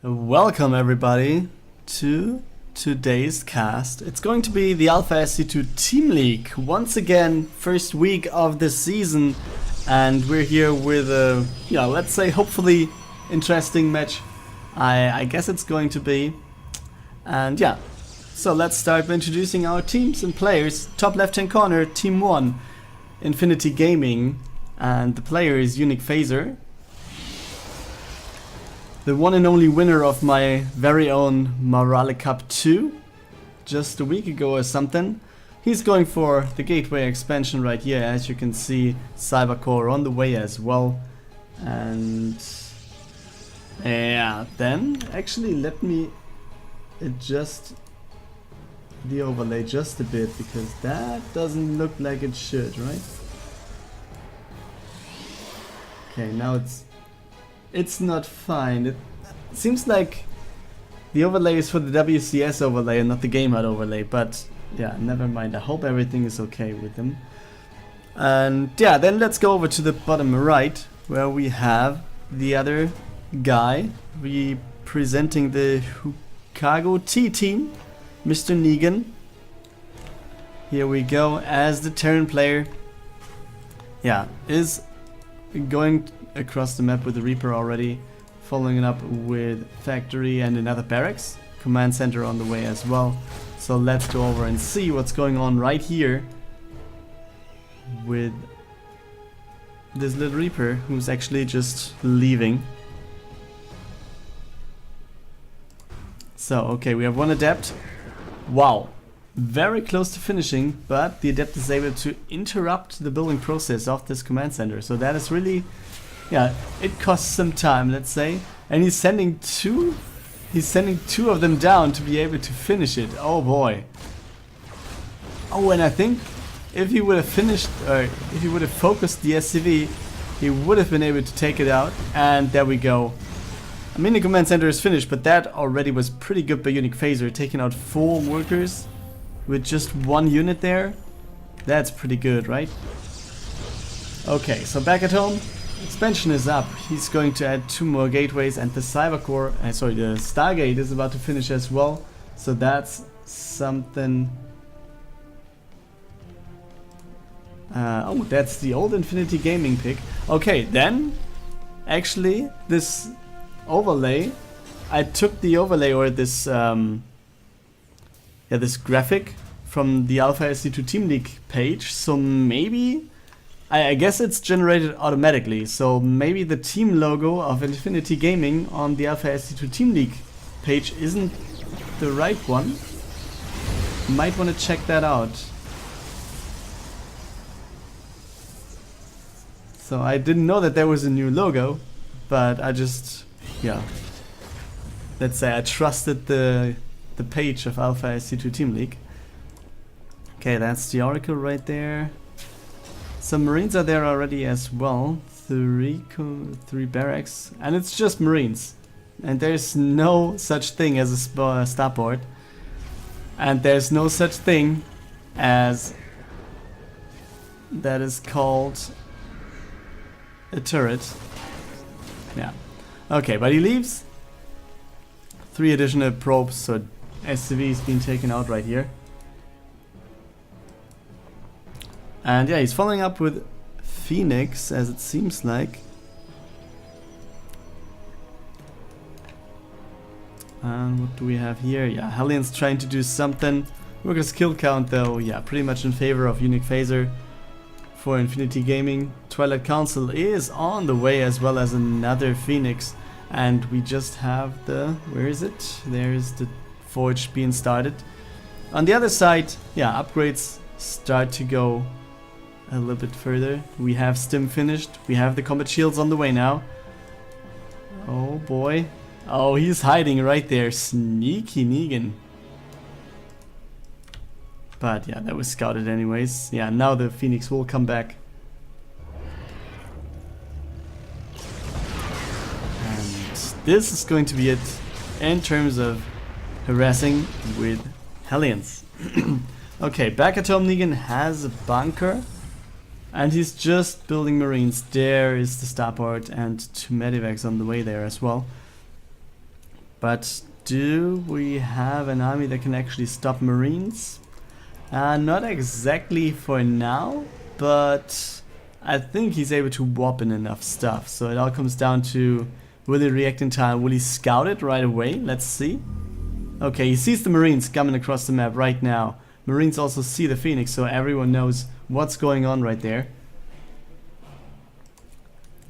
Welcome everybody to today's cast. It's going to be the Alpha SC2 Team League. Once again, first week of the season, and we're here with a, let's say hopefully interesting match. I guess it's going to be. And yeah, so let's start by introducing our teams and players. Top left hand corner, Team 1, Infinity Gaming, and the player is uniQFazer. The one and only winner of my very own Maralekos 2 just a week ago or something. He's going for the gateway expansion right here, as you can see. Cybercore on the way as well. And yeah, then actually let me adjust the overlay just a bit, because that doesn't look like it should, right? Okay, now it's not fine. It seems like the overlay is for the WCS overlay and not the game HUD overlay, but yeah, never mind. I hope everything is okay with them. And yeah, then let's go over to the bottom right, where we have the other guy representing the Houkago T team, Mr. NeGaN. Here we go, as the Terran player. Yeah, is going across the map with the Reaper already, following it up with Factory and another barracks. Command center on the way as well. So let's go over and see what's going on right here with this little Reaper, who's actually just leaving. So okay, we have one adept. Wow, very close to finishing, but the adept is able to interrupt the building process of this command center. So that is really, yeah, it costs some time, let's say, and he's sending two of them down to be able to finish it. Oh boy. Oh, and I think if he would have finished, or if he would have focused the SCV, he would have been able to take it out. And there we go. I mean, the command center is finished, but that already was pretty good by uniQFazer, taking out 4 workers with just 1 unit there. That's pretty good, right? Okay, so back at home, expansion is up. He's going to add 2 more gateways, and the Cybercore, the Stargate is about to finish as well. So that's something. Oh, that's the old Infinity Gaming pick. Okay, then actually this overlay, I took the overlay, or this this graphic from the Alpha SC2 Team League page. So maybe I guess it's generated automatically, so maybe the team logo of Infinity Gaming on the Alpha SC2 Team League page isn't the right one. Might want to check that out. So I didn't know that there was a new logo, but I just, let's say I trusted the page of Alpha SC2 Team League. Okay, that's the Oracle right there. Some Marines are there already as well. 3 barracks, and it's just Marines. And there's no such thing as a starport. And there's no such thing as that is called a turret. Yeah. Okay, but he leaves. 3 additional probes, so SCV is being taken out right here. And yeah, he's following up with Phoenix, as it seems like. And what do we have here? Yeah, Hellions trying to do something. Workers kill count though, yeah, pretty much in favor of uniQFazer for Infinity Gaming. Twilight Council is on the way, as well as another Phoenix. And we just have the, where is it? There's the Forge being started. On the other side, yeah, upgrades start to go a little bit further. We have Stim finished. We have the combat shields on the way now. Oh boy. Oh, he's hiding right there. Sneaky NeGaN. But yeah, that was scouted anyways. Yeah, now the Phoenix will come back. And this is going to be it in terms of harassing with Hellions. Okay, back at home, NeGaN has a bunker. And he's just building Marines. There is the starport and 2 medivacs on the way there as well. But do we have an army that can actually stop Marines? Not exactly for now, but I think he's able to warp in enough stuff. So it all comes down to, will he react in time? Will he scout it right away? Let's see. Okay, he sees the Marines coming across the map right now. Marines also see the Phoenix, so everyone knows what's going on right there.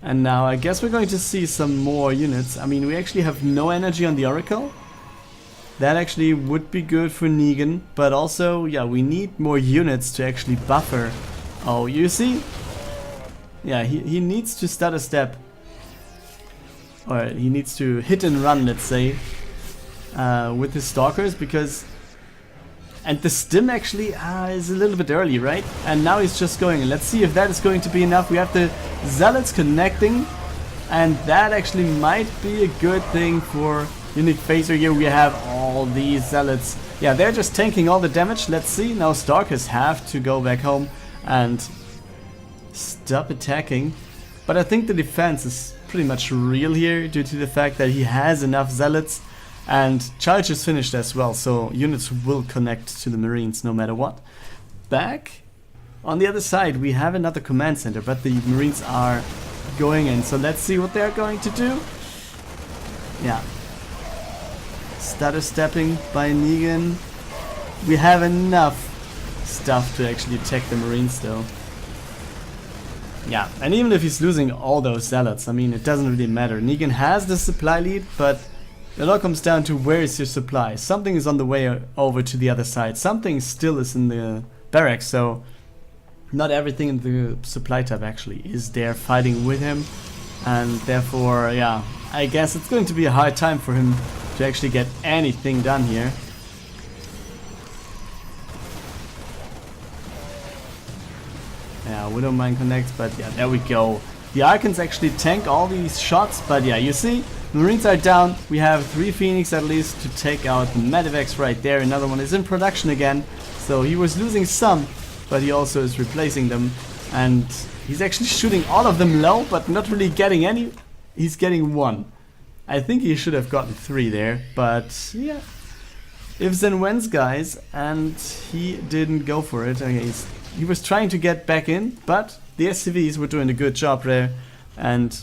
And now I guess we're going to see some more units. I mean, we actually have no energy on the Oracle. That actually would be good for NeGaN, but also, yeah, we need more units to actually buffer. Oh, you see? Yeah, he needs to start a step. Or he needs to hit and run, let's say, with his Stalkers, because... And the stim actually is a little bit early, right? And now he's just going. Let's see if that is going to be enough. We have the Zealots connecting, and that actually might be a good thing for uniQFazer. Here we have all these Zealots. Yeah, they're just tanking all the damage. Let's see. Now Stalkers have to go back home and stop attacking. But I think the defense is pretty much real here due to the fact that he has enough Zealots. And charge is finished as well, so units will connect to the Marines no matter what. Back on the other side we have another command center, but the Marines are going in, so let's see what they're going to do. Yeah. Stutter stepping by NeGaN. We have enough stuff to actually attack the Marines though. Yeah, and even if he's losing all those Zealots, I mean, it doesn't really matter. NeGaN has the supply lead, but it all comes down to where is your supply. Something is on the way over to the other side. Something still is in the barracks, so not everything in the supply tab actually is there fighting with him. And therefore, yeah, I guess it's going to be a hard time for him to actually get anything done here. Yeah, we don't mind connect, but yeah, there we go. The Archons actually tank all these shots, but yeah, you see, Marines are down. We have 3 Phoenix at least to take out the Matvey right there. Another one is in production again. So he was losing some, but he also is replacing them. And he's actually shooting all of them low, but not really getting any. He's getting 1. I think he should have gotten 3 there, but yeah. Ifs and whens, guys, and he didn't go for it. Okay, he was trying to get back in, but the SCVs were doing a good job there. And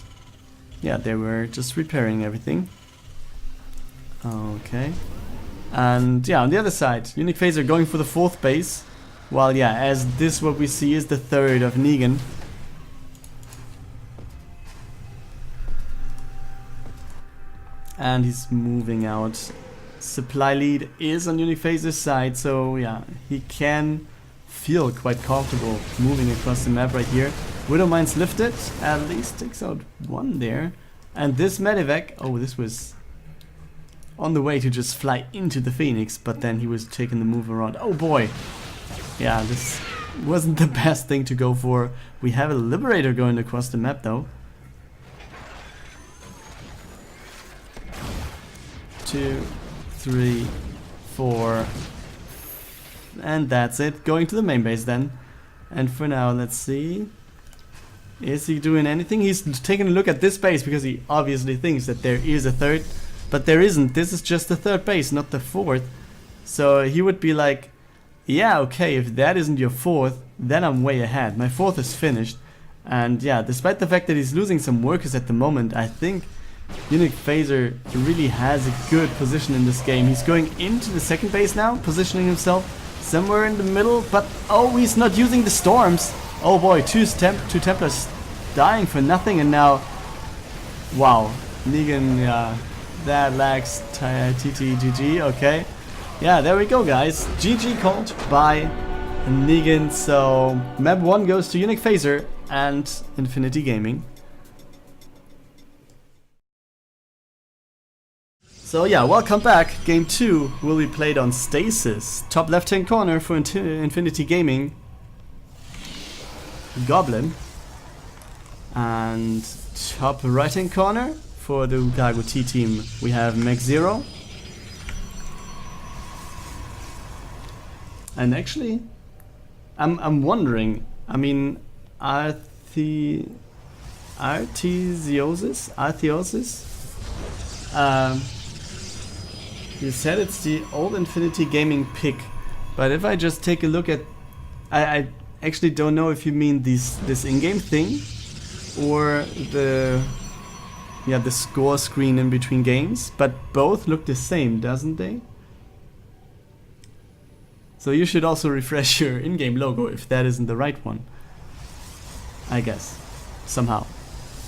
yeah, they were just repairing everything. Okay. And yeah, on the other side, uniQFazer going for the 4th base. While yeah, as this what we see is the 3rd of NeGaN. And he's moving out. Supply lead is on uniQFazer's side, so yeah, he can feel quite comfortable moving across the map right here. Widowmine's lifted, at least takes out 1 there. And this medevac, oh, this was on the way to just fly into the Phoenix, but then he was taking the move around. Oh boy! Yeah, this wasn't the best thing to go for. We have a Liberator going across the map though. 2, 3, 4, and that's it. Going to the main base then. And for now, let's see. Is he doing anything? He's taking a look at this base because he obviously thinks that there is a 3rd, but there isn't. This is just the 3rd base, not the 4th. So he would be like, yeah, okay, if that isn't your 4th, then I'm way ahead. My 4th is finished. And yeah, despite the fact that he's losing some workers at the moment, I think uniQFazer really has a good position in this game. He's going into the 2nd base now, positioning himself somewhere in the middle, but oh, he's not using the storms. Oh boy, 2 Templars dying for nothing, and now, wow, NeGaN, yeah, that lacks TTGG, okay. Yeah, there we go, guys. GG called by NeGaN, so map 1 goes to uniQFazer and Infinity Gaming. So yeah, welcome back. Game 2 will be played on Stasis. Top left hand corner for Infinity Gaming, Goblin. And top right hand corner for the Houkago T team, we have McZero. And actually, I'm wondering, I mean, Artheosis? You said it's the old Infinity Gaming pick, but if I just take a look at... I actually don't know if you mean this in-game thing or the score screen in between games, but both look the same, doesn't they? So you should also refresh your in-game logo if that isn't the right one, I guess, somehow.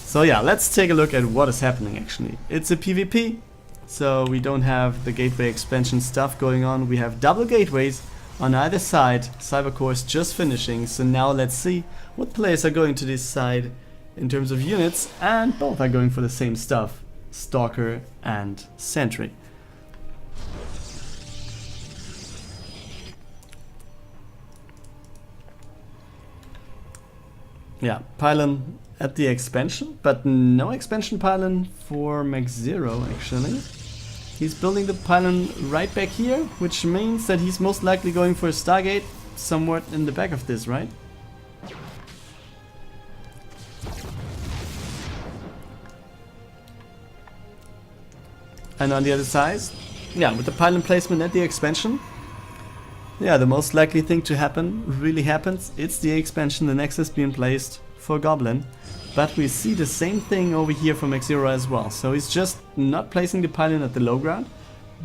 So yeah, let's take a look at what is happening actually. It's a PvP, so we don't have the gateway expansion stuff going on. We have double gateways on either side. Cybercore is just finishing, so now let's see what players are going to this side in terms of units, and both are going for the same stuff, Stalker and Sentry. Yeah, pylon at the expansion, but no expansion pylon for McZero actually. He's building the pylon right back here, which means that he's most likely going for a Stargate somewhat in the back of this, right? And on the other side, yeah, with the pylon placement at the expansion, yeah, the most likely thing to happen really happens. It's the expansion, the Nexus being placed for Goblin. But we see the same thing over here for McZero as well. So he's just not placing the pylon at the low ground,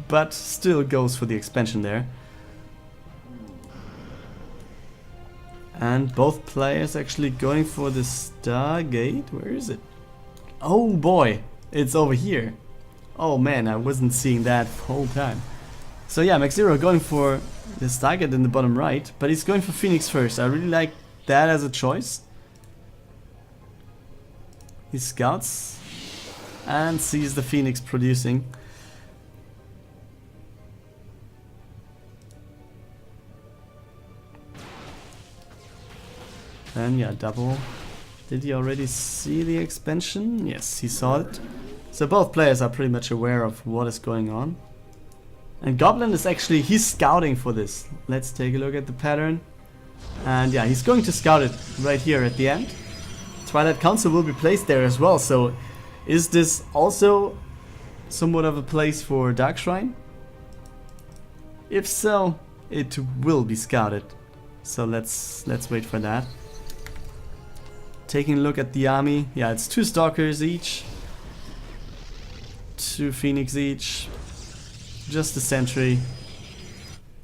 but still goes for the expansion there. And both players actually going for the Stargate. Where is it? Oh boy, it's over here. Oh man, I wasn't seeing that the whole time. So yeah, McZero going for the Stargate in the bottom right, but he's going for Phoenix first. I really like that as a choice. He scouts and sees the Phoenix producing. And yeah, double. Did he already see the expansion? Yes, he saw it. So both players are pretty much aware of what is going on. And Goblin is actually, he's scouting for this. Let's take a look at the pattern. And yeah, he's going to scout it right here at the end. Twilight Council will be placed there as well. So is this also somewhat of a place for Dark Shrine? If so, it will be scouted. So let's wait for that. Taking a look at the army. Yeah, it's 2 Stalkers each. 2 Phoenix each. Just a Sentry.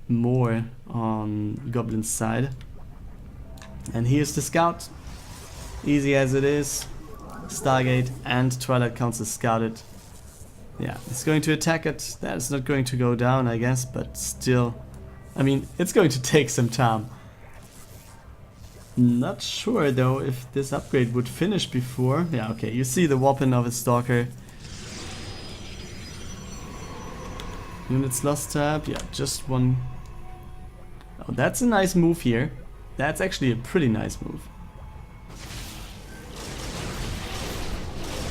More on Goblin's side. And here's the scout. Easy as it is. Stargate and Twilight Council scouted. Yeah, it's going to attack it. That is not going to go down, I guess, but still. I mean, it's going to take some time. Not sure though if this upgrade would finish before. Yeah, okay, you see the weapon of a Stalker. Units lost tab, yeah, just one. Oh, that's a nice move here. That's actually a pretty nice move.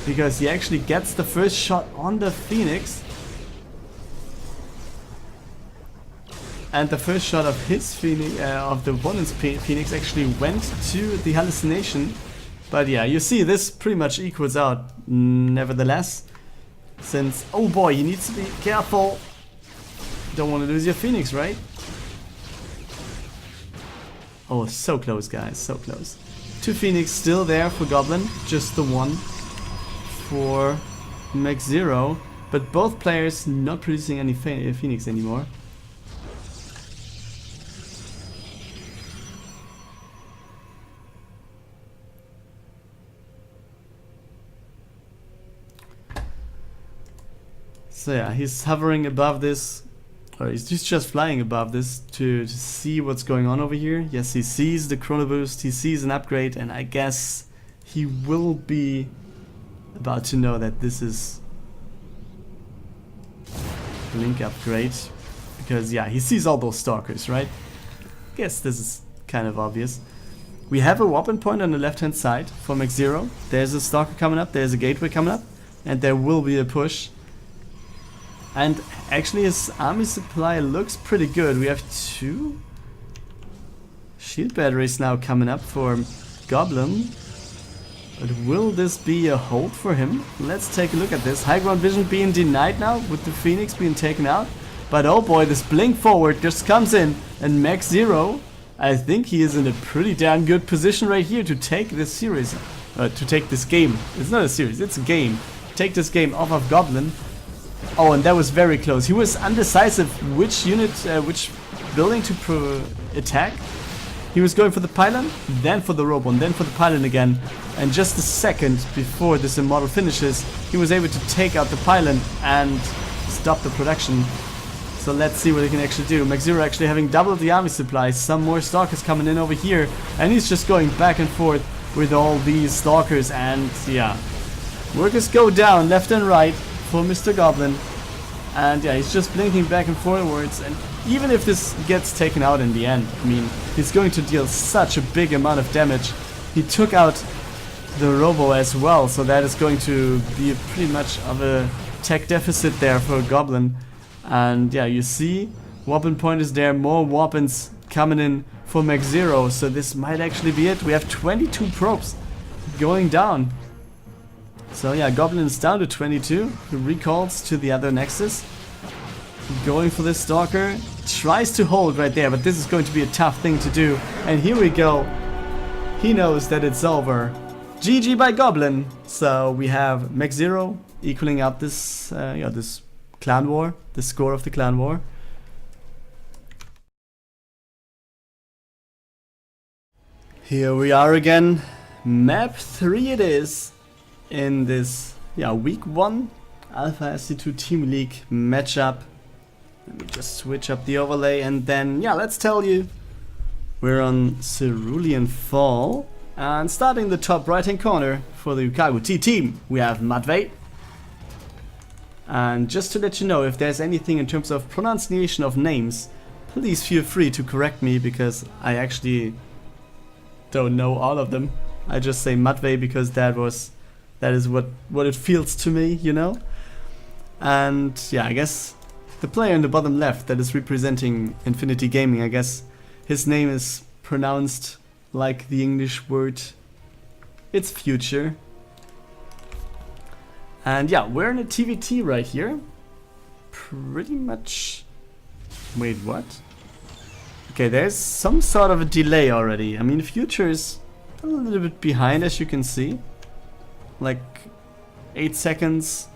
Because he actually gets the first shot on the Phoenix. And the first shot of his Phoenix, of the opponent's Phoenix actually went to the hallucination. But yeah, you see this pretty much equals out nevertheless. Since, oh boy, he needs to be careful. Don't want to lose your Phoenix, right? Oh, so close, guys, so close. 2 Phoenix still there for Goblin, just the 1 for McZero. But both players not producing any Phoenix anymore. So yeah, he's hovering above this, or he's just flying above this to see what's going on over here. Yes, he sees the chrono boost, he sees an upgrade, and I guess he will be about to know that this is Blink upgrade. Because yeah, he sees all those Stalkers, right? Guess this is kind of obvious. We have a weapon point on the left hand side for McZero. There's a Stalker coming up, there's a gateway coming up, and there will be a push. And actually his army supply looks pretty good. We have 2 shield batteries now coming up for Goblin. But will this be a hold for him? Let's take a look at this. High ground vision being denied now with the Phoenix being taken out. But oh boy, this blink forward just comes in, and McZero, I think he is in a pretty damn good position right here to take this series, to take this game. It's not a series, it's a game. Take this game off of Goblin. Oh, and that was very close. He was undecisive which unit, which building to attack. He was going for the pylon, then for the robo, and then for the pylon again. And just a second before this immortal finishes, he was able to take out the pylon and stop the production. So let's see what he can actually do. McZero actually having doubled the army supplies. Some more stalkers coming in over here. And he's just going back and forth with all these stalkers. And yeah, workers go down left and right for Mr. Goblin. And yeah, he's just blinking back and forwards. And even if this gets taken out in the end, I mean, he's going to deal such a big amount of damage. He took out the robo as well. So that is going to be pretty much of a tech deficit there for Goblin. And yeah, you see, weapon point is there, more weapons coming in for McZero, so this might actually be it. We have 22 probes going down. So yeah, Goblin is down to 22, who recalls to the other Nexus. Going for this Stalker, tries to hold right there, but this is going to be a tough thing to do. And here we go, he knows that it's over. GG by Goblin. So we have McZero equaling out this, this clan war, the score of the clan war. Here we are again, map 3 it is, in this week 1 Alpha SC2 Team League matchup. Let me just switch up the overlay and then let's tell you, we're on Cerulean Fall, and starting the top right hand corner for the Houkago T team we have Matvey. And just to let you know, if there's anything in terms of pronunciation of names, please feel free to correct me, because I actually don't know all of them. I just say Matvey because that is what it feels to me, you know? And yeah, I guess the player in the bottom left that is representing Infinity Gaming, I guess his name is pronounced like the English word, it's future. And yeah, we're in a TVT right here. Pretty much... Wait, what? Okay, there's some sort of a delay already. I mean, future is a little bit behind, as you can see. Like 8 seconds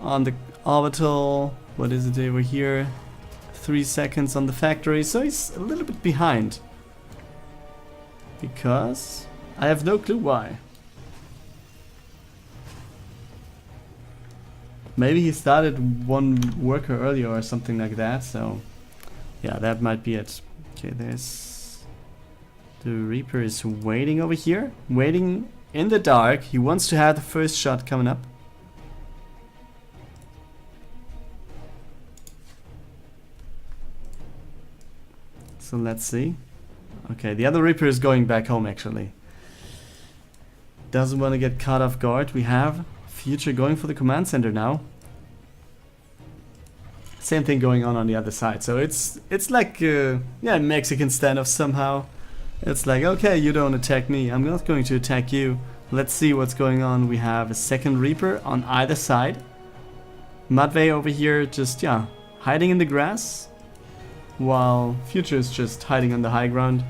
on the orbital. What is it over here? 3 seconds on the factory. So he's a little bit behind. Because I have no clue why. Maybe he started one worker earlier or something like that, so yeah, that might be it. Okay, there's... The Reaper is waiting over here, waiting in the dark. He wants to have the first shot coming up. So let's see. Okay, the other Reaper is going back home actually. Doesn't want to get caught off guard. We have Future going for the command center now. Same thing going on the other side. So it's like a Mexican standoff somehow. It's like, okay, you don't attack me, I'm not going to attack you. Let's see what's going on. We have a second Reaper on either side. Matvey over here just hiding in the grass, while Future is just hiding on the high ground,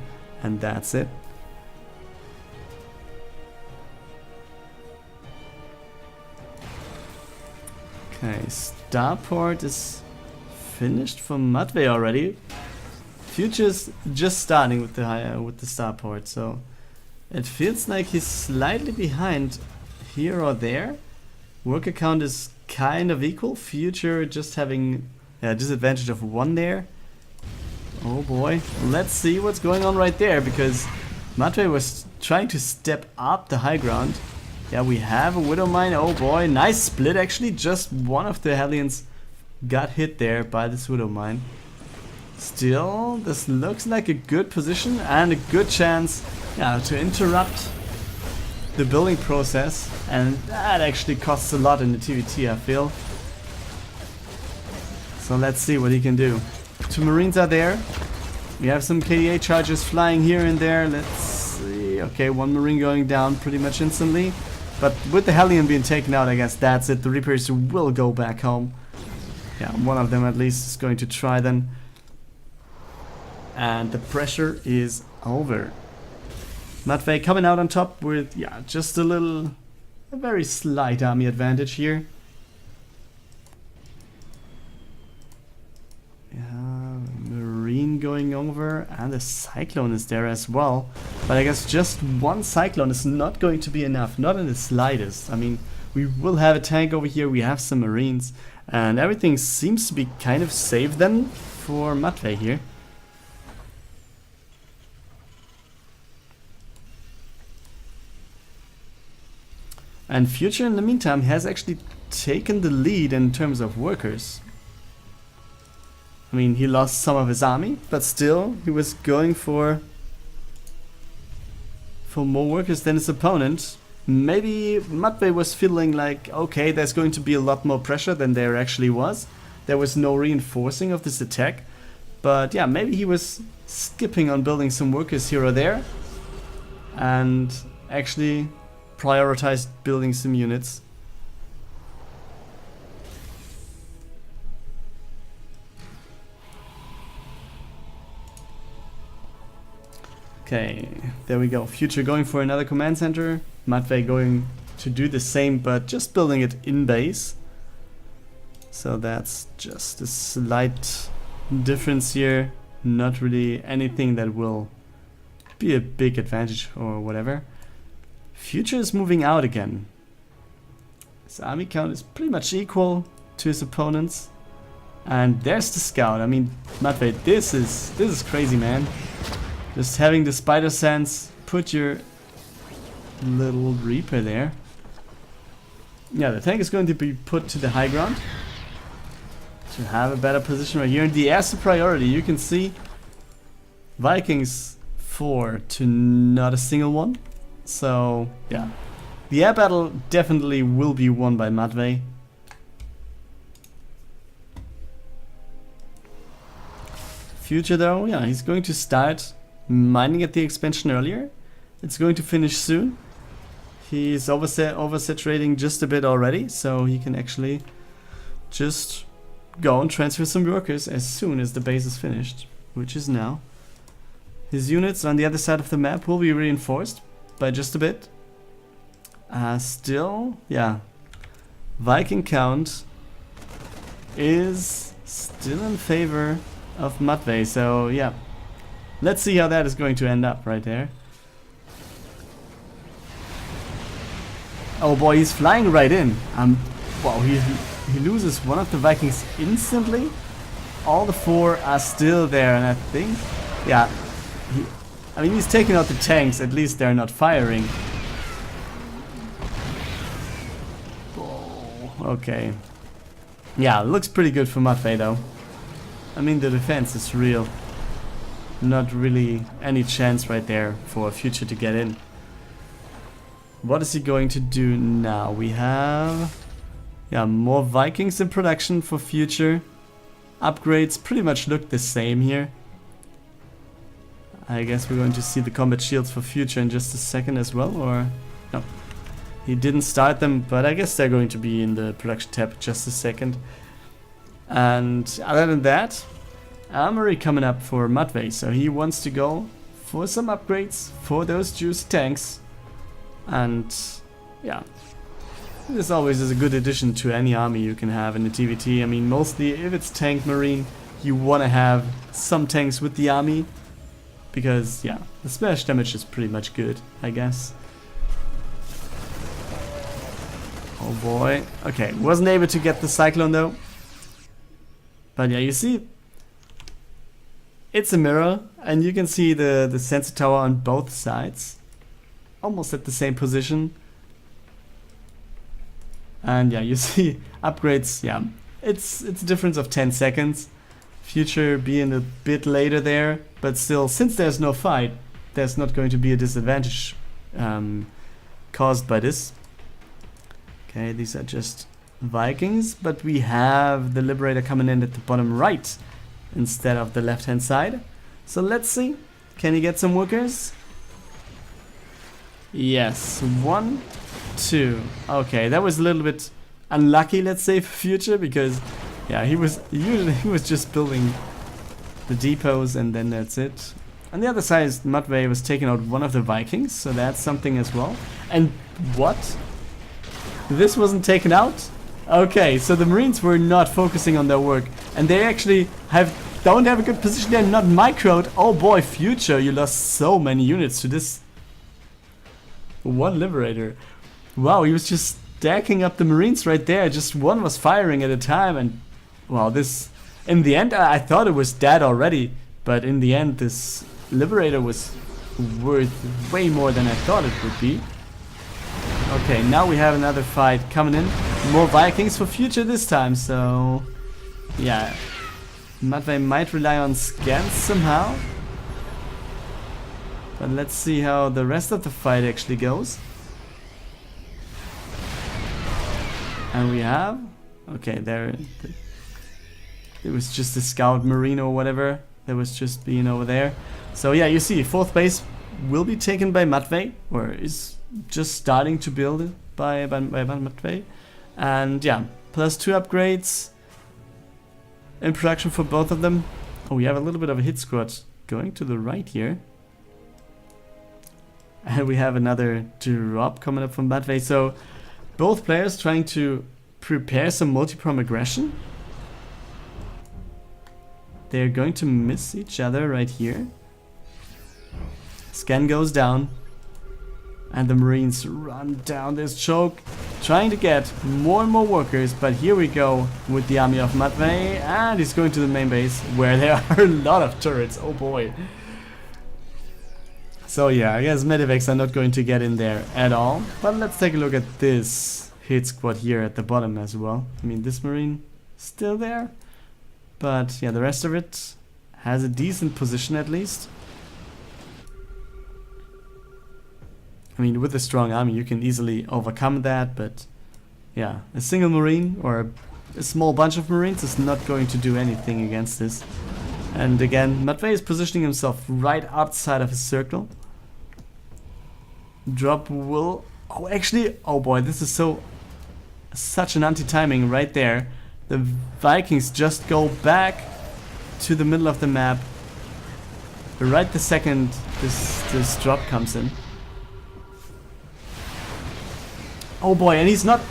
and that's it. Okay, starport is finished for Matvey already. Future's just starting with the starport, so it feels like he's slightly behind here or there. Worker count is kind of equal. Future just having a disadvantage of 1 there. Oh boy, let's see what's going on right there, because Matvey was trying to step up the high ground. Yeah, we have a Widow Mine. Oh boy, nice split actually. Just one of the Hellions got hit there by this Widow Mine. Still, this looks like a good position and a good chance to interrupt the building process, and that actually costs a lot in the TVT, I feel. So let's see what he can do. 2 Marines are there. We have some KDA charges flying here and there. Let's see. Okay, one Marine going down pretty much instantly. But with the Hellion being taken out, I guess that's it. The Reapers will go back home. Yeah, one of them at least is going to try then. And the pressure is over. Matvey coming out on top with, yeah, just a very slight army advantage here. Yeah, Marine going over, and the Cyclone is there as well. But I guess just one Cyclone is not going to be enough, not in the slightest. I mean, we will have a tank over here, we have some Marines, and everything seems to be kind of safe then for Matvey here. And Future in the meantime has actually taken the lead in terms of workers. I mean, he lost some of his army, but still he was going for more workers than his opponent. Maybe Matvey was feeling like, okay, there's going to be a lot more pressure than there actually was. There was no reinforcing of this attack. But yeah, maybe he was skipping on building some workers here or there. And actually prioritized building some units. Okay, there we go. Future going for another command center. Matvey going to do the same, but just building it in base. So that's just a slight difference here. Not really anything that will be a big advantage or whatever. Future is moving out again. His army count is pretty much equal to his opponents. And there's the scout. I mean, Matvey, this is crazy, man. Just having the spider sense, put your little Reaper there. Yeah, the tank is going to be put to the high ground to have a better position right here. And the air's the priority. You can see Vikings 4 to not a single one. So, yeah. The air battle definitely will be won by Matvey. Future though, yeah, he's going to start mining at the expansion earlier. It's going to finish soon. He's oversaturating just a bit already, so he can actually just go and transfer some workers as soon as the base is finished, which is now. His units on the other side of the map will be reinforced by just a bit. Still, yeah, Viking count is still in favor of Matvey, so yeah. Let's see how that is going to end up right there. Oh boy, he's flying right in. Wow, he loses one of the Vikings instantly. All the 4 are still there, and I think, yeah, I mean, he's taking out the tanks. At least they're not firing. Oh, okay. Yeah, looks pretty good for Matvey though. I mean, the defense is real. Not really any chance right there for Future to get in. What is he going to do now? We have, yeah, more Vikings in production for Future. Upgrades pretty much look the same here. I guess we're going to see the combat shields for Future in just a second as well, or no. He didn't start them, but I guess they're going to be in the production tab in just a second. And other than that, armory coming up for Matvey, so he wants to go for some upgrades for those juicy tanks. And yeah, this always is a good addition to any army you can have in the TVT. I mean, mostly if it's tank marine, you want to have some tanks with the army, because yeah, the splash damage is pretty much good, I guess. Oh boy. Okay, wasn't able to get the Cyclone though. But yeah, you see, it's a mirror, and you can see the sensor tower on both sides, almost at the same position. And yeah, you see upgrades. Yeah, it's a difference of 10 seconds. Future being a bit later there, but still, since there's no fight, there's not going to be a disadvantage caused by this. Okay, these are just Vikings, but we have the Liberator coming in at the bottom right instead of the left hand side. So let's see, can he get some workers? Yes, 1, 2. Okay, that was a little bit unlucky, let's say, for Future, because yeah, he was just building the depots and then that's it. On the other side, Matvey was taking out one of the Vikings, so that's something as well. And what? This wasn't taken out? Okay, so the Marines were not focusing on their work, and they actually don't have a good position. They're not microed. Oh boy, Future, you lost so many units to this one Liberator. Wow, he was just stacking up the Marines right there. Just one was firing at a time, and wow, this... In the end, I thought it was dead already, but in the end, this Liberator was worth way more than I thought it would be. Okay, now we have another fight coming in. More Vikings for Future this time, so... Yeah, Matvey might rely on scans somehow. But let's see how the rest of the fight actually goes. And we have... Okay, there was just a scout marine or whatever that was just being over there. So yeah, you see, 4th base will be taken by Matvey, or is just starting to build it by Matvey. And yeah, +2 upgrades in production for both of them. Oh, we have a little bit of a hit squad going to the right here. And we have another drop coming up from Matvey. So both players trying to prepare some multi-prom aggression. They're going to miss each other right here. Scan goes down. And the Marines run down this choke, trying to get more and more workers. But here we go with the army of Matvey. And he's going to the main base, where there are a lot of turrets. Oh boy. So yeah, I guess Medivacs are not going to get in there at all. But let's take a look at this hit squad here at the bottom as well. I mean, this Marine still there. But yeah, the rest of it has a decent position at least. I mean, with a strong army you can easily overcome that, but yeah, a single Marine or a small bunch of Marines is not going to do anything against this. And again, Matvey is positioning himself right outside of his circle. Drop will... Oh, actually... Oh boy, this is such an anti-timing right there. The Vikings just go back to the middle of the map right the second this drop comes in. Oh boy, and he's not...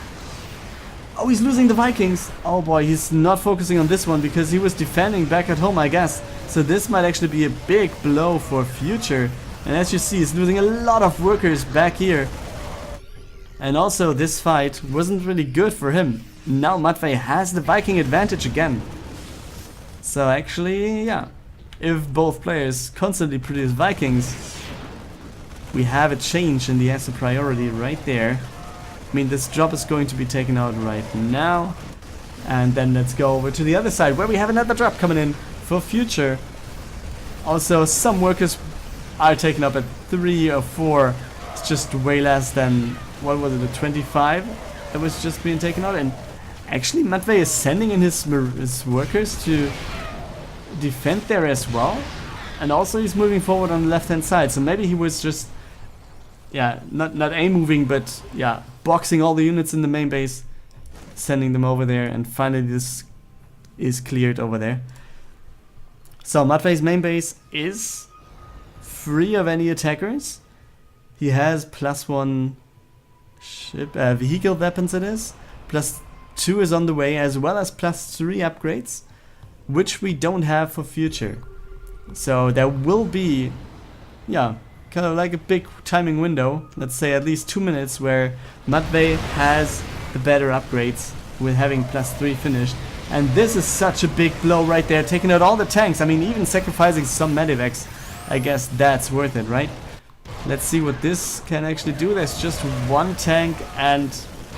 Oh, he's losing the Vikings. Oh boy, he's not focusing on this one because he was defending back at home, I guess. So this might actually be a big blow for Future. And as you see, he's losing a lot of workers back here. And also, this fight wasn't really good for him. Now Matvey has the Viking advantage again. So actually, yeah. If both players constantly produce Vikings, we have a change in the asset priority right there. I mean, this drop is going to be taken out right now. And then let's go over to the other side where we have another drop coming in for Future. Also, some workers are taken up at 3 or 4. It's just way less than, what was it, the 25 that was just being taken out. And actually, Matvey is sending in his workers to defend there as well. And also he's moving forward on the left-hand side. So maybe he was just, yeah, not A-moving, but yeah, boxing all the units in the main base, sending them over there, and finally this is cleared over there. So Matvey's main base is free of any attackers. He has +1 ship, vehicle weapons it is. +2 is on the way, as well as +3 upgrades, which we don't have for Future. So there will be, yeah, kind of like a big timing window, let's say at least 2 minutes, where Matvey has the better upgrades with having +3 finished. And this is such a big blow right there, taking out all the tanks. I mean, even sacrificing some medivacs, I guess that's worth it, right? Let's see what this can actually do. There's just 1 tank and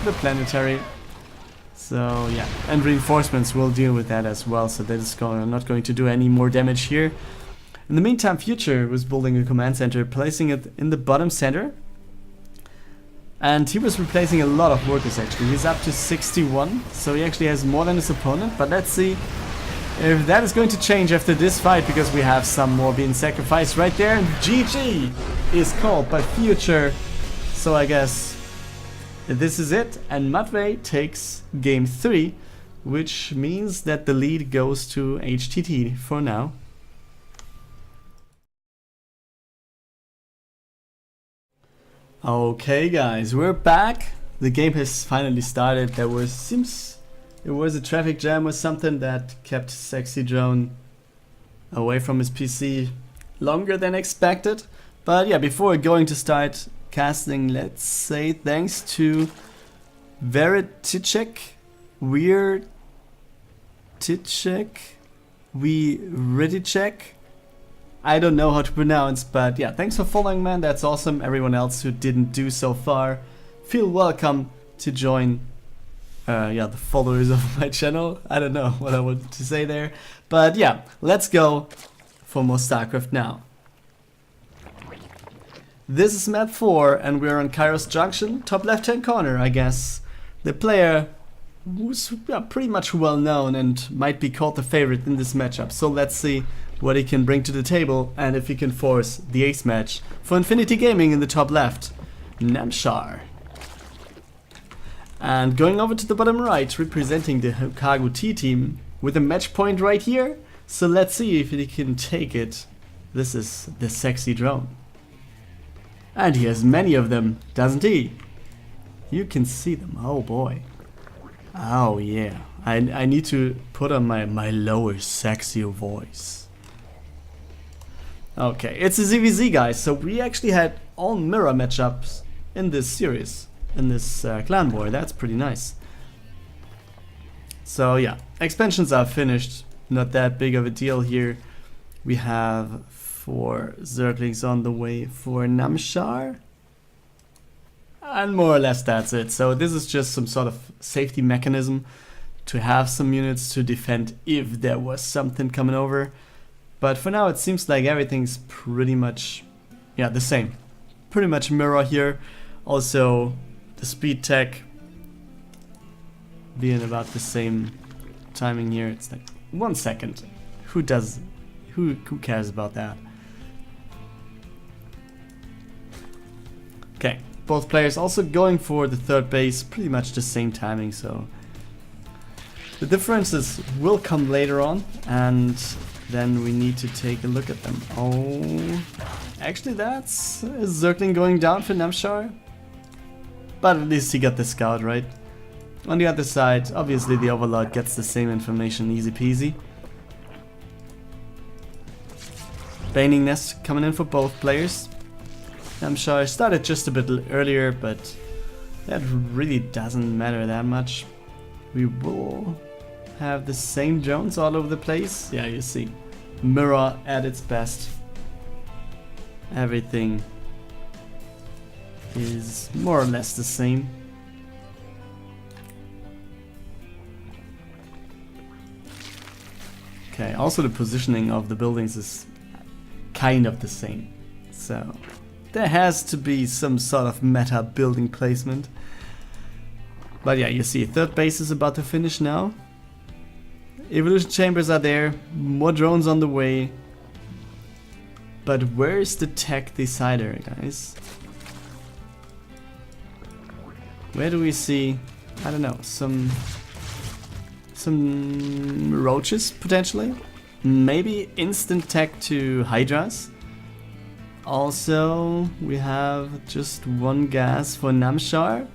the planetary. So yeah, and reinforcements will deal with that as well, so that is not going to do any more damage here. In the meantime, Future was building a command center, placing it in the bottom center. And he was replacing a lot of workers actually. He's up to 61, so he actually has more than his opponent. But let's see if that is going to change after this fight, because we have some more being sacrificed right there. And GG is called by Future. So I guess this is it, and Matvey takes game 3, which means that the lead goes to HTT for now. Okay guys, we're back. The game has finally started. There was it was a traffic jam or something that kept Sexydrone away from his PC longer than expected. But yeah, before going to start casting, let's say thanks to Veriticek, Veriticek. I don't know how to pronounce, but yeah, thanks for following, man. That's awesome. Everyone else who didn't do so far, feel welcome to join the followers of my channel. I don't know what I wanted to say there, but yeah, let's go for more StarCraft now. This is map 4 and we're on Kairos Junction, top left hand corner, I guess. The player who's pretty much well known and might be called the favorite in this matchup, so let's see what he can bring to the table and if he can force the ace match for Infinity Gaming in the top left, Namshar. And going over to the bottom right, representing the Houkago T team with a match point right here. So let's see if he can take it. This is the Sexydrone. And he has many of them, doesn't he? You can see them, oh boy. Oh yeah, I need to put on my lower sexy voice. Okay, it's a ZVZ guys, so we actually had all mirror matchups in this series, in this clan war. That's pretty nice. So yeah, expansions are finished, not that big of a deal here. We have 4 Zerglings on the way for Namshar. And more or less that's it. So this is just some sort of safety mechanism to have some units to defend if there was something coming over. But for now it seems like everything's pretty much the same. Pretty much mirror here. Also the speed tech being about the same timing here. It's like 1 second. Who cares about that? Okay, both players also going for the third base, pretty much the same timing, so the differences will come later on, and then we need to take a look at them. Oh, actually that's a Zergling going down for Namshar, but at least he got the scout, right? On the other side, obviously the Overlord gets the same information, easy peasy. Baning Nest coming in for both players. Namshar started just a bit earlier, but that really doesn't matter that much. We will have the same drones all over the place. Yeah, you see. Mirror at its best. Everything is more or less the same. Okay, also the positioning of the buildings is kind of the same. So there has to be some sort of meta building placement. But yeah, you see, third base is about to finish now. Evolution chambers are there, more drones on the way. But where's the tech decider, guys? Where do we see, I don't know, some roaches potentially? Maybe instant tech to Hydras. Also, we have just 1 gas for Namshar.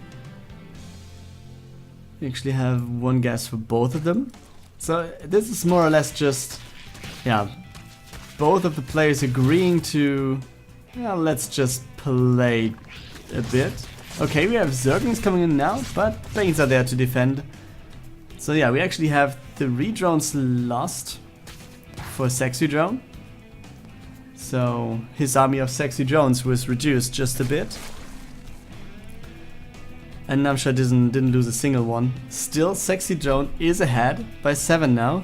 We actually have 1 gas for both of them. So this is more or less just, both of the players agreeing to, let's just play a bit. Okay, we have Zerglings coming in now, but Banes are there to defend. So yeah, we actually have 3 drones lost for Sexydrone. So his army of sexy drones was reduced just a bit. And Namshar didn't lose a single one. Still, Sexydrone is ahead by 7 now.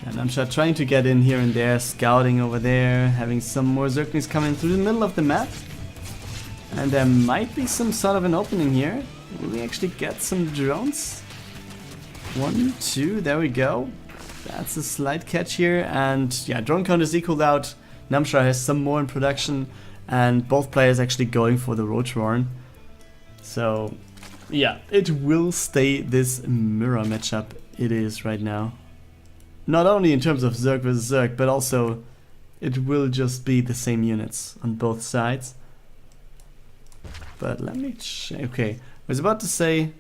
And Namshar trying to get in here and there, scouting over there, having some more Zerglings coming through the middle of the map. And there might be some sort of an opening here. Will we actually get some drones? 1, 2, there we go. That's a slight catch here, and yeah, drone count is equaled out. Namshar has some more in production, and both players actually going for the Roach-Warren. So yeah, it will stay this mirror matchup it is right now. Not only in terms of Zerg versus Zerg, but also it will just be the same units on both sides. But let me check. Okay, I was about to say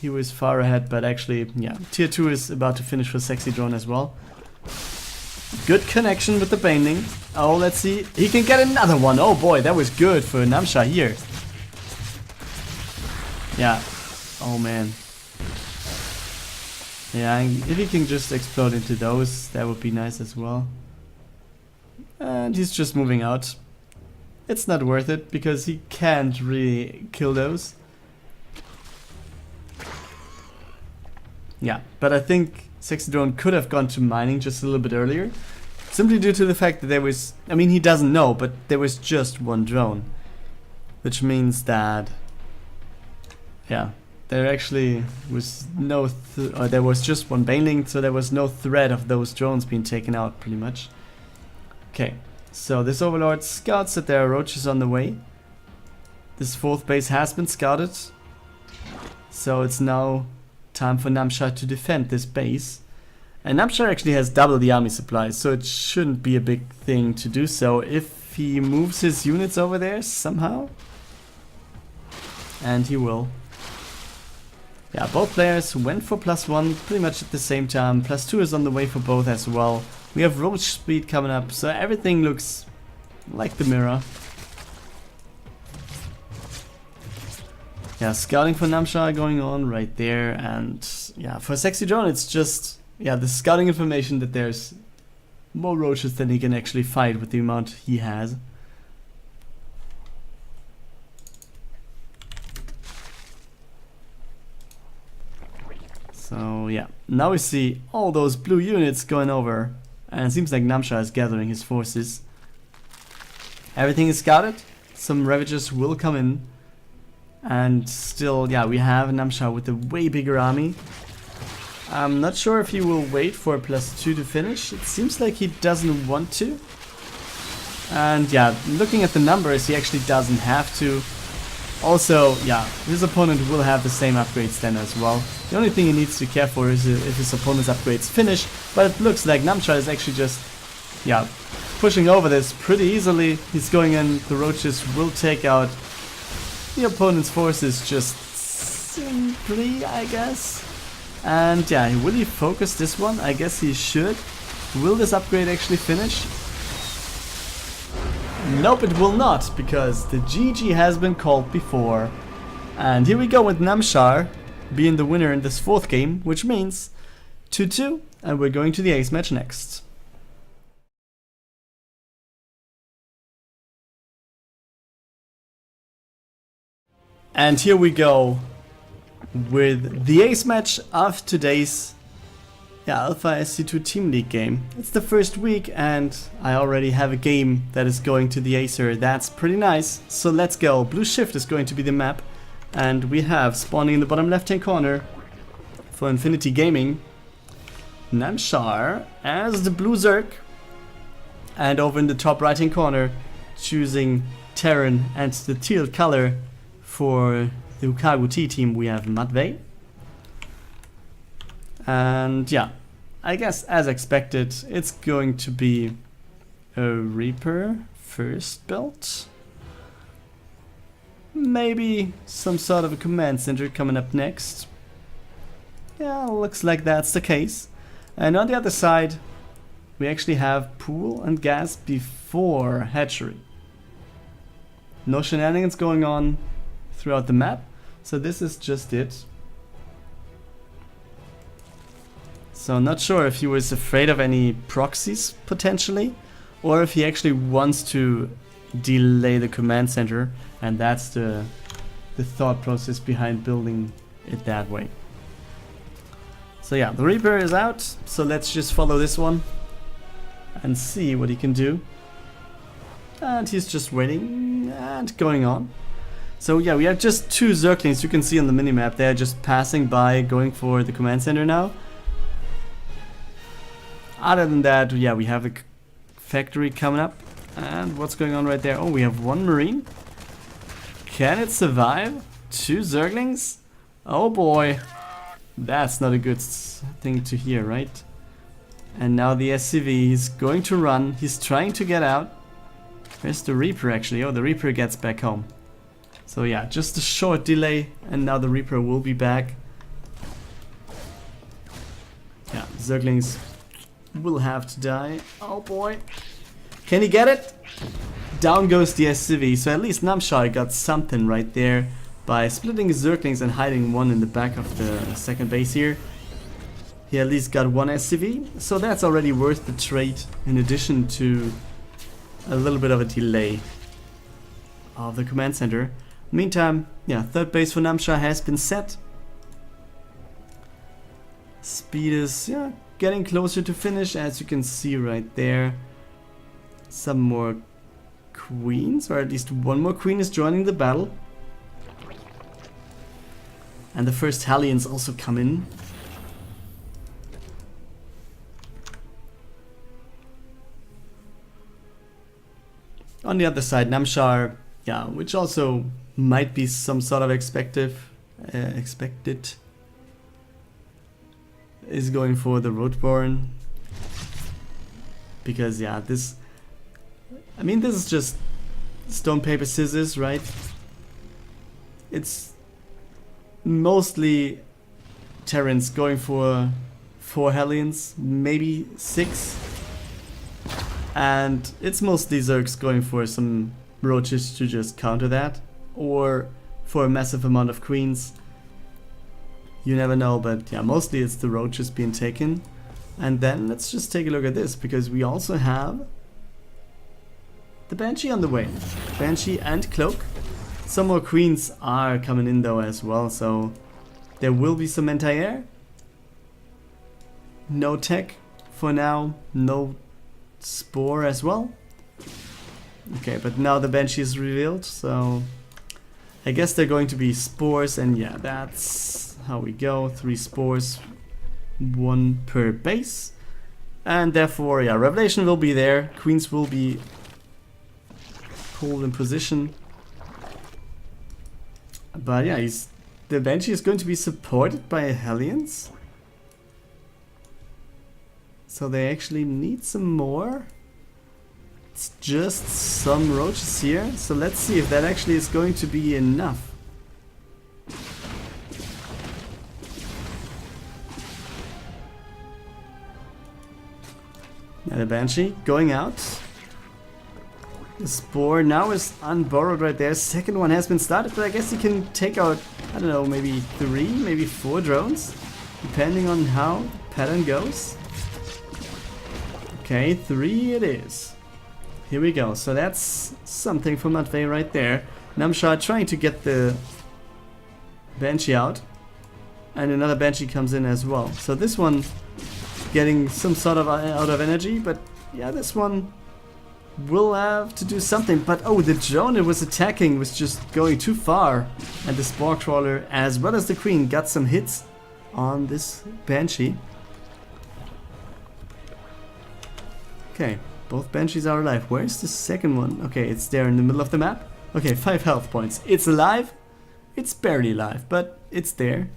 he was far ahead, but actually, yeah, tier 2 is about to finish for Sexydrone as well. Good connection with the binding. Oh, let's see. He can get another one. Oh boy, that was good for Namshar here. Yeah. Oh man. Yeah, if he can just explode into those, that would be nice as well. And he's just moving out. It's not worth it, because he can't really kill those. Yeah, but I think Sexydrone could have gone to mining just a little bit earlier. Simply due to the fact that there was... I mean, he doesn't know, but there was just one drone. Which means that... yeah, there actually was no... there was just one baneling, so there was no threat of those drones being taken out, pretty much. Okay, so this Overlord scouts that there are roaches on the way. This fourth base has been scouted. So it's now time for Namshar to defend this base. And Namshar actually has double the army supplies, so it shouldn't be a big thing to do so if he moves his units over there somehow. And he will. Yeah, both players went for +1 pretty much at the same time. +2 is on the way for both as well. We have roach speed coming up, so everything looks like the mirror. Yeah, scouting for Namshar going on right there, and yeah, for Sexydrone it's just, yeah, the scouting information that there's more roaches than he can actually fight with the amount he has. So yeah, now we see all those blue units going over, and it seems like Namshar is gathering his forces. Everything is scouted, some Ravagers will come in. And still, yeah, we have Namshar with a way bigger army. I'm not sure if he will wait for a +2 to finish. It seems like he doesn't want to. And yeah, looking at the numbers, he actually doesn't have to. Also, yeah, his opponent will have the same upgrades then as well. The only thing he needs to care for is if his opponent's upgrades finish. But it looks like Namshar is actually just, yeah, pushing over this pretty easily. He's going in, the roaches will take out the opponent's forces just simply, I guess. And yeah, will he focus this one? I guess he should. Will this upgrade actually finish? Nope, it will not, because the GG has been called before. And here we go with Namshar being the winner in this fourth game, which means 2-2, and we're going to the ace match next. And here we go with the ace match of today's Alpha SC2 Team League game. It's the first week and I already have a game that is going to the Acer. That's pretty nice. So let's go. Blue Shift is going to be the map. And we have spawning in the bottom left hand corner for Infinity Gaming Namshar as the blue Zerg. And over in the top right hand corner choosing Terran and the teal color. For the Houkago T team we have Matvey. And yeah, I guess as expected it's going to be a Reaper first build. Maybe some sort of a command center coming up next. Yeah, looks like that's the case. And on the other side we actually have pool and gas before hatchery. No shenanigans going on throughout the map, so this is just it. So not sure if he was afraid of any proxies potentially, or if he actually wants to delay the command center, and that's the thought process behind building it that way. So yeah, the Reaper is out, so let's just follow this one and see what he can do. And he's just waiting and going on. So yeah, we have just two Zerglings you can see on the minimap. They're just passing by, going for the command center now. Other than that, yeah, we have a factory coming up. And what's going on right there? Oh, we have one Marine. Can it survive? 2 Zerglings? Oh boy. That's not a good thing to hear, right? And now the SCV is going to run. He's trying to get out. Where's the Reaper actually? Oh, the Reaper gets back home. So yeah, just a short delay and now the Reaper will be back. Yeah, Zerglings will have to die. Oh boy. Can he get it? Down goes the SCV. So at least Namshar got something right there by splitting his Zerglings and hiding one in the back of the second base here. He at least got one SCV. So that's already worth the trade in addition to a little bit of a delay of the command center. Meantime, yeah, third base for Namshar has been set. Speed is, yeah, getting closer to finish, as you can see right there. Some more queens, or at least one more queen is joining the battle. And the first Hellions also come in. On the other side, Namshar, yeah, which also might be some sort of expected, is going for the Roadborn. Because, yeah, this... I mean, this is just stone, paper, scissors, right? It's mostly Terrans going for 4 Hellions, maybe 6. And it's mostly Zergs going for some roaches to just counter that. Or for a massive amount of queens. You never know, but yeah, mostly it's the roaches being taken. And then let's just take a look at this, because we also have the Banshee on the way. Banshee and Cloak. Some more queens are coming in though as well, so there will be some anti-air. No tech for now, no Spore as well. Okay, but now the Banshee is revealed, so I guess they're going to be spores, and yeah, that's how we go. 3 spores, 1 per base. And therefore, yeah, Revelation will be there. Queens will be pulled in position. But yeah, the Banshee is going to be supported by Hellions. So they actually need some more. It's just some roaches here. So let's see if that actually is going to be enough. Now the Banshee going out. The Spore now is unborrowed right there. Second one has been started, but I guess you can take out, I don't know, maybe 3, maybe 4 drones. Depending on how the pattern goes. Okay, 3 it is. Here we go. So that's something for Matvey right there. Namshar trying to get the Banshee out. And another Banshee comes in as well. So this one getting some sort of out of energy. But yeah, this one will have to do something. But oh, the drone it was attacking was just going too far. And the Spore Crawler as well as the Queen got some hits on this Banshee. Okay, both Banshees are alive. Where's the second one? Okay, it's there in the middle of the map. Okay, 5 health points. It's alive. It's barely alive, but it's there.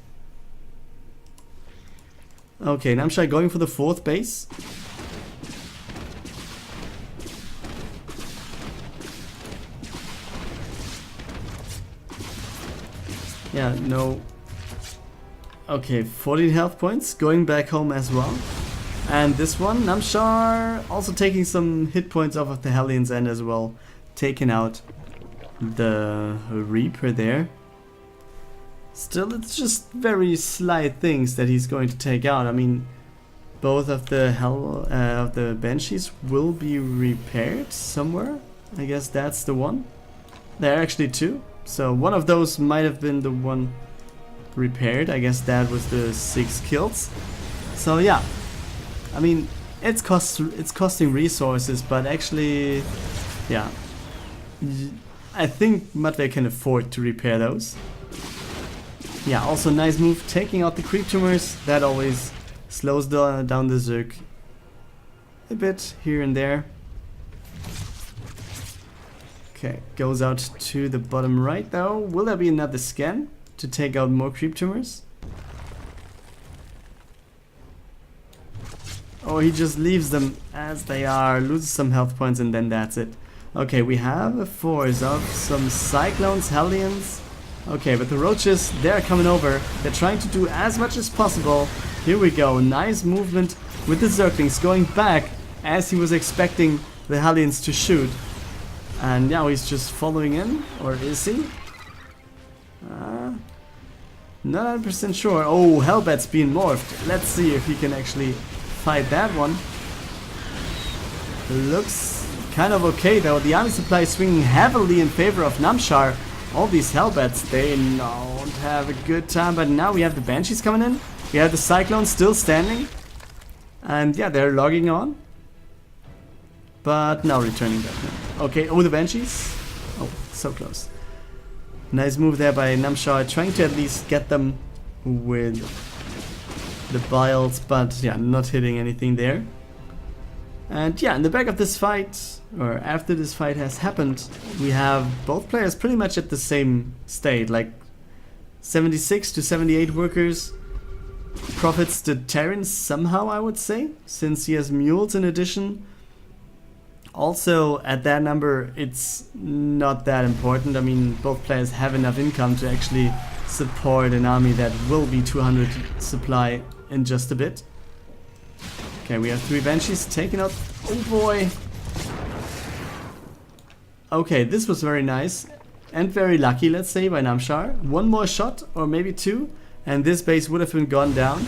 Okay, Namshar going for the 4th base. Yeah, no. Okay, 14 health points. Going back home as well. And this one, Namshar also taking some hit points off of the Hellions end as well. Taking out the Reaper there. Still, it's just very slight things that he's going to take out. I mean, both of the Banshees will be repaired somewhere. I guess that's the one. There are actually 2. So one of those might have been the one repaired. I guess that was the 6 kills. So yeah. I mean, it's costing resources, but actually, yeah, I think Matvey can afford to repair those. Yeah, also nice move, taking out the creep tumors. That always slows down the Zerg a bit here and there. Okay, goes out to the bottom right though. Will there be another scan to take out more creep tumors? Or he just leaves them as they are, loses some health points, and then that's it. Okay, we have a force of some cyclones, hellions. Okay, but the roaches, they're coming over. They're trying to do as much as possible. Here we go, nice movement with the zerglings going back as he was expecting the hellions to shoot. And now he's just following in, or is he? Not 100% sure. Oh, Hellbat's being morphed. Let's see if he can actually fight that one. Looks kind of okay though. The army supply is swinging heavily in favor of Namshar. All these Hellbats, they don't have a good time, but now we have the Banshees coming in. We have the Cyclones still standing. And yeah, they're logging on. But now returning back now. Okay, oh, the Banshees. Oh, so close. Nice move there by Namshar, trying to at least get them with the Biles, but yeah, not hitting anything there. And yeah, in the back of this fight, or after this fight has happened, we have both players pretty much at the same state, like 76 to 78 workers. Profits the Terran somehow, I would say, since he has mules in addition. Also, at that number, it's not that important. I mean, both players have enough income to actually support an army that will be 200 supply in just a bit. Okay, we have 3 Banshees taken out. Oh boy! Okay, this was very nice and very lucky, let's say, by Namshar. One more shot, or maybe 2, and this base would have been gone down.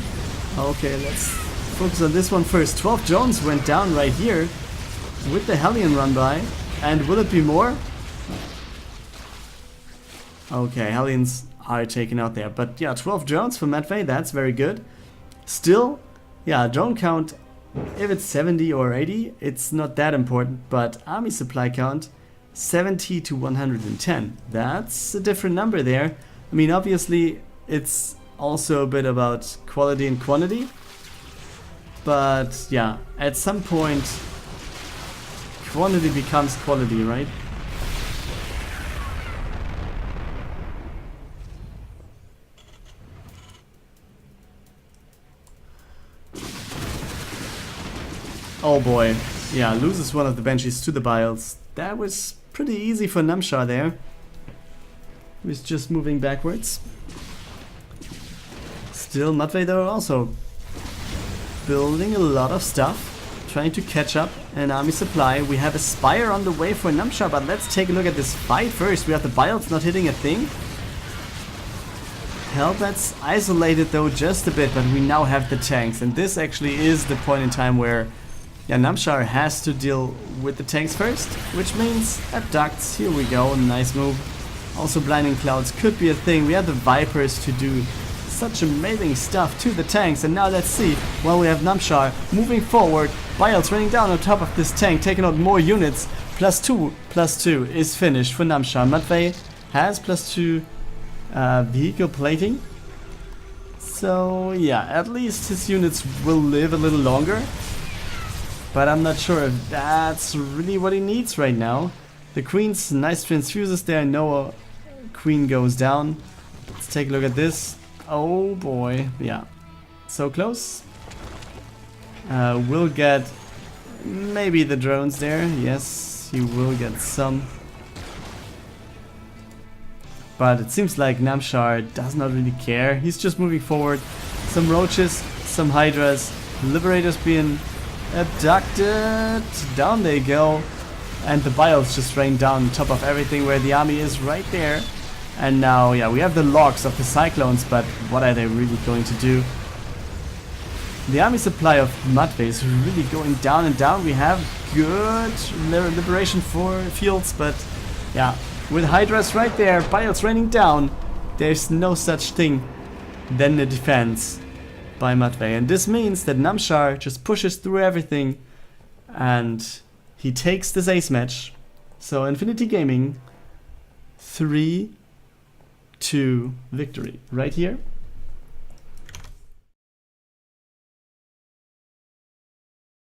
Okay, let's focus on this one first. 12 drones went down right here with the Hellion run by. And will it be more? Okay, Hellions are taken out there. But yeah, 12 drones for Matvey, that's very good. Still, yeah, drone count, if it's 70 or 80, it's not that important. But army supply count, 70 to 110. That's a different number there. I mean, obviously, it's also a bit about quality and quantity. But yeah, at some point, quantity becomes quality, right? Oh boy, yeah, loses one of the Banshees to the Biles. That was pretty easy for Namshar there. He was just moving backwards. Still, Matvey though also building a lot of stuff. Trying to catch up an army supply. We have a Spire on the way for Namshar, but let's take a look at this fight first. We have the Biles not hitting a thing. Hellbat's isolated though just a bit, but we now have the tanks. And this actually is the point in time where Namshar has to deal with the tanks first, which means abducts. Here we go, nice move. Also blinding clouds could be a thing. We have the Vipers to do such amazing stuff to the tanks, and now let's see. Well, we have Namshar moving forward. Biles raining down on top of this tank, taking out more units. +2 is finished for Namshar. Matvey has +2 vehicle plating. So yeah, at least his units will live a little longer. But I'm not sure if that's really what he needs right now. The Queen's nice transfuses there. No Queen goes down. Let's take a look at this. Oh boy, yeah, so close. We'll get maybe the drones there. Yes, he will get some. But it seems like Namshar does not really care. He's just moving forward. Some roaches, some hydras, liberators being abducted. Down they go. And the Biles just rain down on top of everything where the army is right there. And now, yeah, we have the logs of the Cyclones, but what are they really going to do? The army supply of Matvey is really going down and down. We have good liberation for fields, but yeah, with Hydras right there, Biles raining down, there's no such thing than the defense by Matvey. And this means that Namshar just pushes through everything and he takes this Acematch. So Infinity Gaming, 3-2 victory right here.